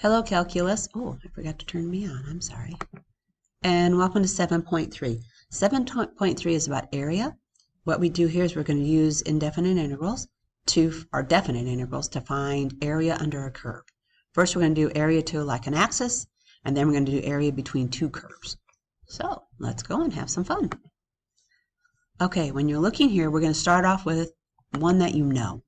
Hello, calculus. Oh, I forgot to turn me on. I'm sorry. And welcome to 7.3. 7.3 is about area. What we do here is we're going to use indefinite integrals or definite integrals to find area under a curve. First, we're going to do area to like an axis, and then we're going to do area between two curves. So let's go and have some fun. Okay, when you're looking here, we're going to start off with one that you know.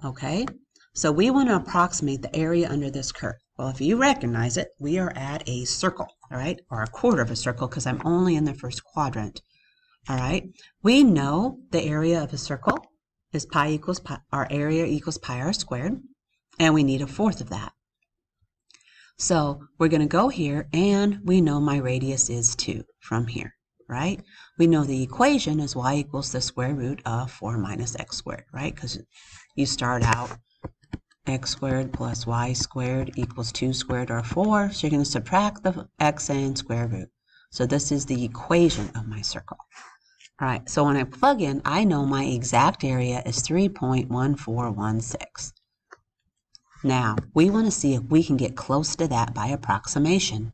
Okay, so we want to approximate the area under this curve. Well, if you recognize it, we are at a circle, all right, or a quarter of a circle because I'm only in the first quadrant. All right, we know the area of a circle is pi equals pi, our area equals pi r squared, and we need a fourth of that. So we're going to go here, and we know my radius is 2 from here, right? We know the equation is y equals the square root of 4 minus x squared, right? Because you start out x squared plus y squared equals 2 squared or 4. So you're going to subtract the x and square root. So this is the equation of my circle. All right, so when I plug in, I know my exact area is 3.1416. Now, we want to see if we can get close to that by approximation.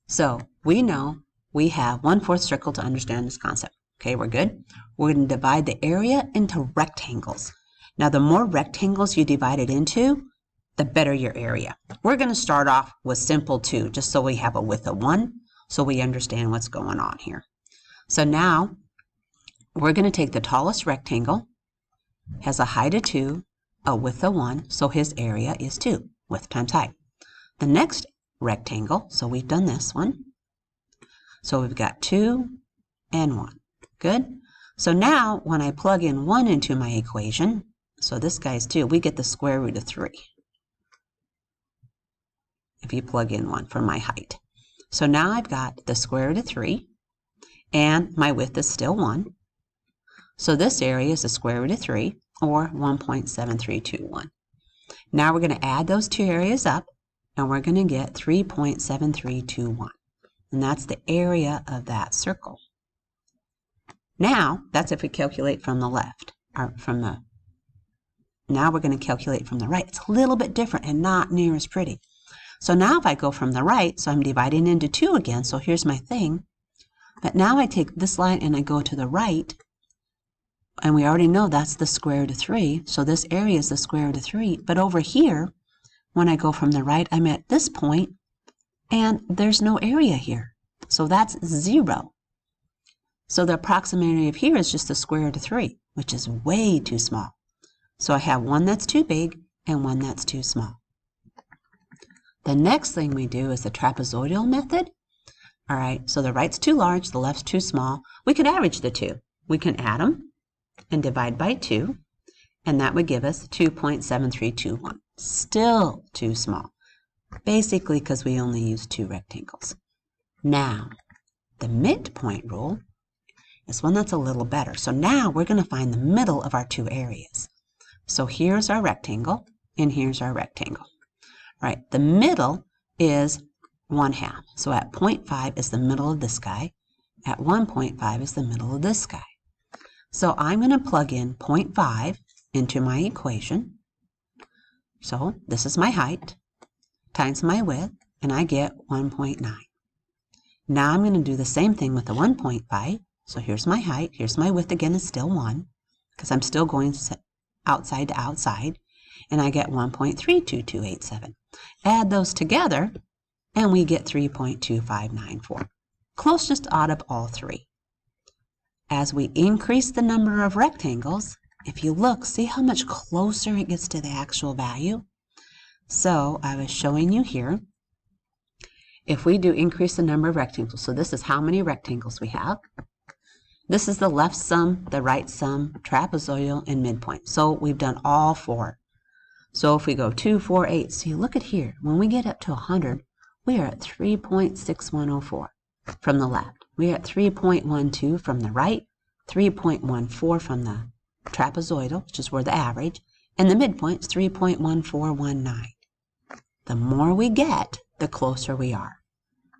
So we know we have 1/4 circle to understand this concept. Okay, we're good. We're going to divide the area into rectangles. Now, the more rectangles you divide it into, the better your area. We're going to start off with simple 2, just so we have a width of 1, so we understand what's going on here. So now, we're going to take the tallest rectangle, has a height of 2, a width of 1, so his area is 2, width times height. The next rectangle, so we've done this one, so we've got 2 and 1. Good? So now, when I plug in 1 into my equation, so this guy's 2, we get the square root of 3. If you plug in 1 for my height. So now I've got the square root of 3, and my width is still 1. So this area is the square root of 3, or 1.7321. Now we're going to add those two areas up, and we're going to get 3.7321. And that's the area of that circle. Now, that's if we calculate from the left, or from the now we're going to calculate from the right. It's a little bit different and not near as pretty. So now if I go from the right, so I'm dividing into 2 again, so here's my thing. But now I take this line and I go to the right, and we already know that's the square root of 3, so this area is the square root of 3. But over here, when I go from the right, I'm at this point, and there's no area here. So that's 0. So the approximate area of here is just the square root of 3, which is way too small. So I have one that's too big and one that's too small. The next thing we do is the trapezoidal method. All right, so the right's too large, the left's too small. We could average the two. We can add them and divide by 2, and that would give us 2.7321. Still too small, basically because we only use 2 rectangles. Now, the midpoint rule is one that's a little better. So now we're going to find the middle of our 2 areas. So here's our rectangle, and here's our rectangle. All right, the middle is 1/2. So at 0.5 is the middle of this guy. At 1.5 is the middle of this guy. So I'm going to plug in 0.5 into my equation. So this is my height times my width, and I get 1.9. Now I'm going to do the same thing with the 1.5. So here's my height. Here's my width again is still 1, because I'm still going outside to outside, and I get 1.32287. Add those together, and we get 3.2594. Closest out of all 3. As we increase the number of rectangles, if you look, see how much closer it gets to the actual value? So I was showing you here, if we do increase the number of rectangles, so this is how many rectangles we have. This is the left sum, the right sum, trapezoidal, and midpoint. So we've done all 4. So if we go 2, 4, 8, see, look at here. When we get up to 100, we are at 3.6104 from the left. We are at 3.12 from the right, 3.14 from the trapezoidal, which is where the average, and the midpoint is 3.1419. The more we get, the closer we are.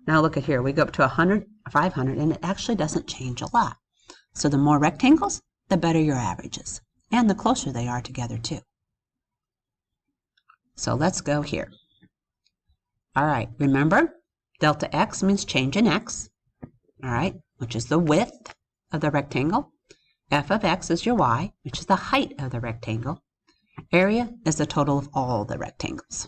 Now look at here. We go up to 100, 500, and it actually doesn't change a lot. So the more rectangles, the better your averages, and the closer they are together too. So let's go here. All right, remember, delta x means change in x, all right, which is the width of the rectangle. F of x is your y, which is the height of the rectangle. Area is the total of all the rectangles.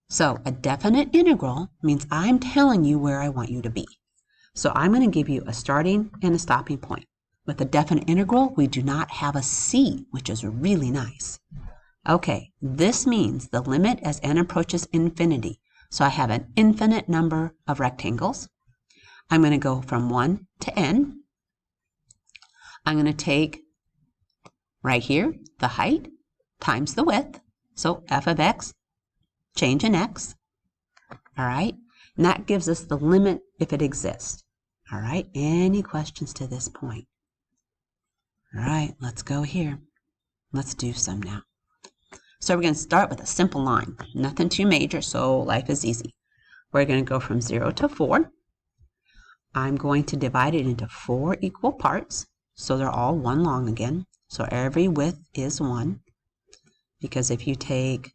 So a definite integral means I'm telling you where I want you to be. So I'm going to give you a starting and a stopping point. With a definite integral, we do not have a c, which is really nice. Okay, this means the limit as n approaches infinity. So I have an infinite number of rectangles. I'm going to go from 1 to n. I'm going to take right here the height times the width. So f of x, change in x. All right, and that gives us the limit if it exists. All right, any questions to this point? All right, let's go here. Let's do some now. So we're going to start with a simple line. Nothing too major, so life is easy. We're going to go from 0 to 4. I'm going to divide it into 4 equal parts, so they're all 1 long again. So every width is 1, because if you take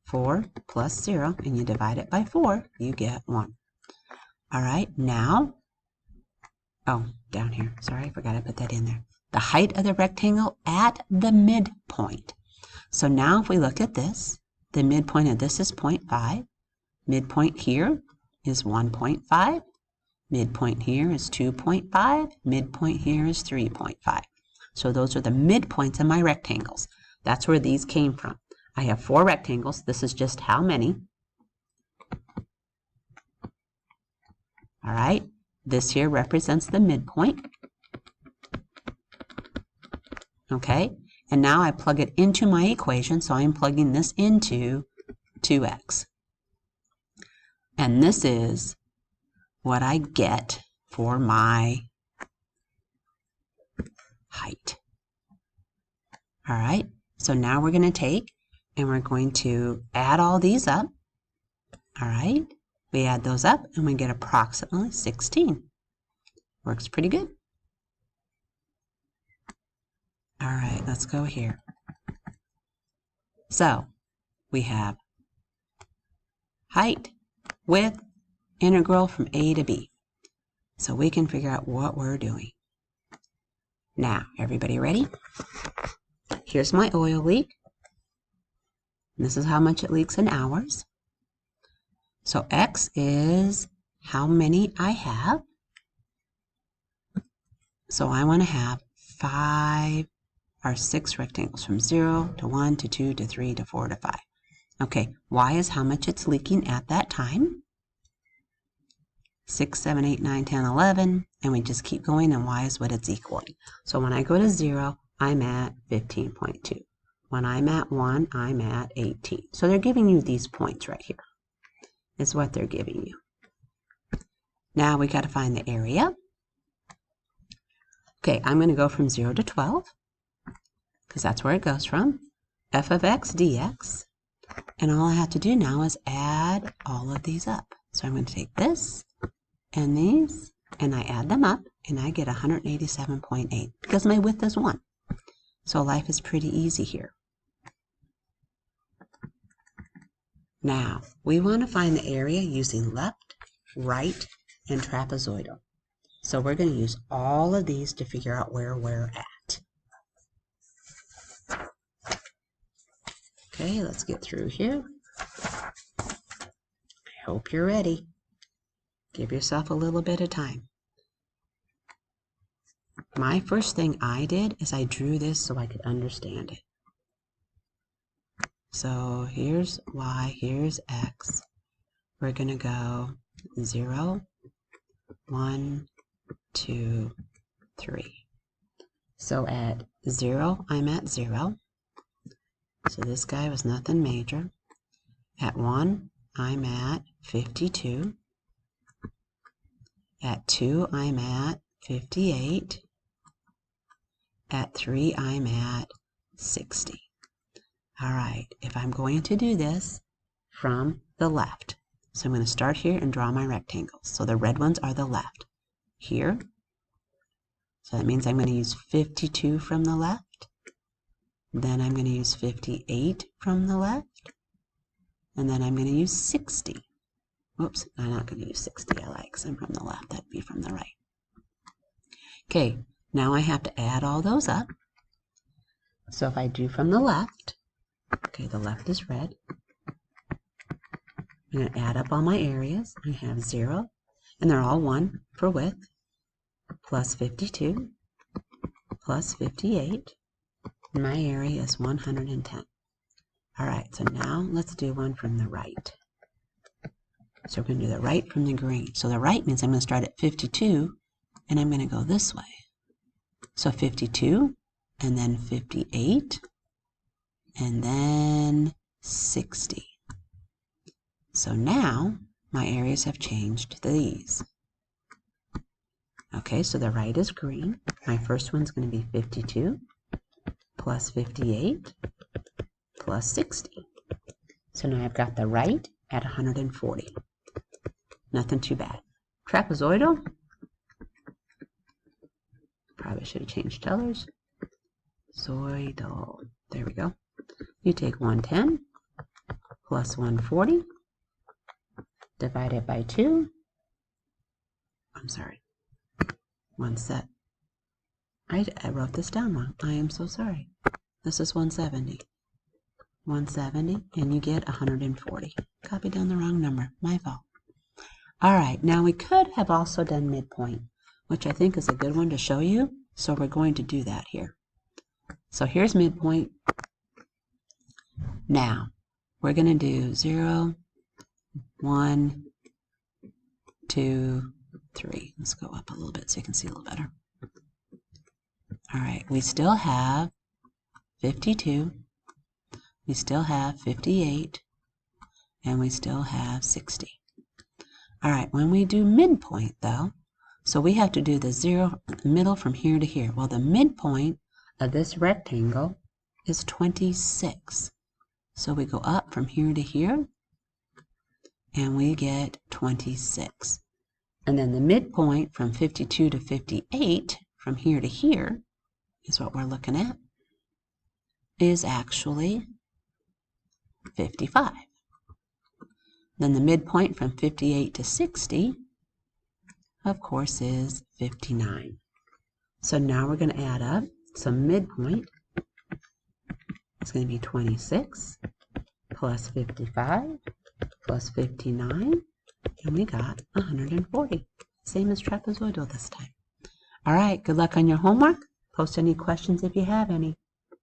4 plus 0 and you divide it by 4, you get 1. All right, now, oh, down here. Sorry, I forgot to put that in there. The height of the rectangle at the midpoint. So now if we look at this, the midpoint of this is 0.5. Midpoint here is 1.5. Midpoint here is 2.5. Midpoint here is 3.5. So those are the midpoints of my rectangles. That's where these came from. I have 4 rectangles. This is just how many. All right. This here represents the midpoint. Okay. And now I plug it into my equation. So I'm plugging this into 2x. And this is what I get for my height. All right. So now we're going to take and we're going to add all these up. All right. We add those up and we get approximately 16. Works pretty good. All right, let's go here. So we have height, width, integral from a to b. So we can figure out what we're doing. Now, everybody ready? Here's my oil leak. This is how much it leaks in hours. So x is how many I have. So I want to have 5 or 6 rectangles from 0 to 1 to 2 to 3 to 4 to 5. Okay, y is how much it's leaking at that time. 6, 7, 8, 9, 10, 11, and we just keep going, and y is what it's equaling. So when I go to 0, I'm at 15.2. When I'm at 1, I'm at 18. So they're giving you these points right here, is what they're giving you. Now we got to find the area. Okay, I'm going to go from 0 to 12, because that's where it goes from. F of x dx. And all I have to do now is add all of these up. So I'm going to take this and these, and I add them up, and I get 187.8, because my width is 1. So life is pretty easy here. Now, we want to find the area using left, right, and trapezoidal. So we're going to use all of these to figure out where we're at. Okay, let's get through here. I hope you're ready. Give yourself a little bit of time. My first thing I did is I drew this so I could understand it. So here's y, here's x. We're going to go 0, 1, 2, 3. So at 0, I'm at 0. So this guy was nothing major. At 1, I'm at 52. At 2, I'm at 58. At 3, I'm at 60. All right, if I'm going to do this from the left, so I'm going to start here and draw my rectangles. So the red ones are the left. Here, so that means I'm going to use 52 from the left. Then I'm going to use 58 from the left. and then I'm going to use 60. Whoops, I'm not going to use 60. I like, because I'm from the left. That'd be from the right. Okay, now I have to add all those up. So if I do from the left, okay, the left is red. I'm going to add up all my areas. I have 0, and they're all 1 for width, plus 52, plus 58. And my area is 110. All right, so now let's do one from the right. So we're going to do the right from the green. So the right means I'm going to start at 52, and I'm going to go this way. So 52, and then 58, and then 60. So now my areas have changed to these. Okay, so the right is green. My first one's going to be 52 plus 58 plus 60. So now I've got the right at 140. Nothing too bad. Trapezoidal. Probably should have changed colors. Zoidal. There we go. You take 110 plus 140. Divide it by 2. I'm sorry. One set. I wrote this down wrong. I am so sorry. This is 170. 170, and you get 140. Copied down the wrong number. My fault. All right, now we could have also done midpoint, which I think is a good one to show you. So we're going to do that here. So here's midpoint. Now, we're going to do 0, 1, 2, 3. Let's go up a little bit so you can see a little better. All right, we still have 52. We still have 58. And we still have 60. All right, when we do midpoint, though, so we have to do the 0 middle from here to here. Well, the midpoint of this rectangle is 26. So we go up from here to here, and we get 26. And then the midpoint from 52 to 58, from here to here, is what we're looking at, is actually 55. Then the midpoint from 58 to 60, of course, is 59. So now we're going to add up some midpoint. It's going to be 26 plus 55 plus 59, and we got 140. Same as trapezoidal this time. All right, good luck on your homework. Post any questions if you have any.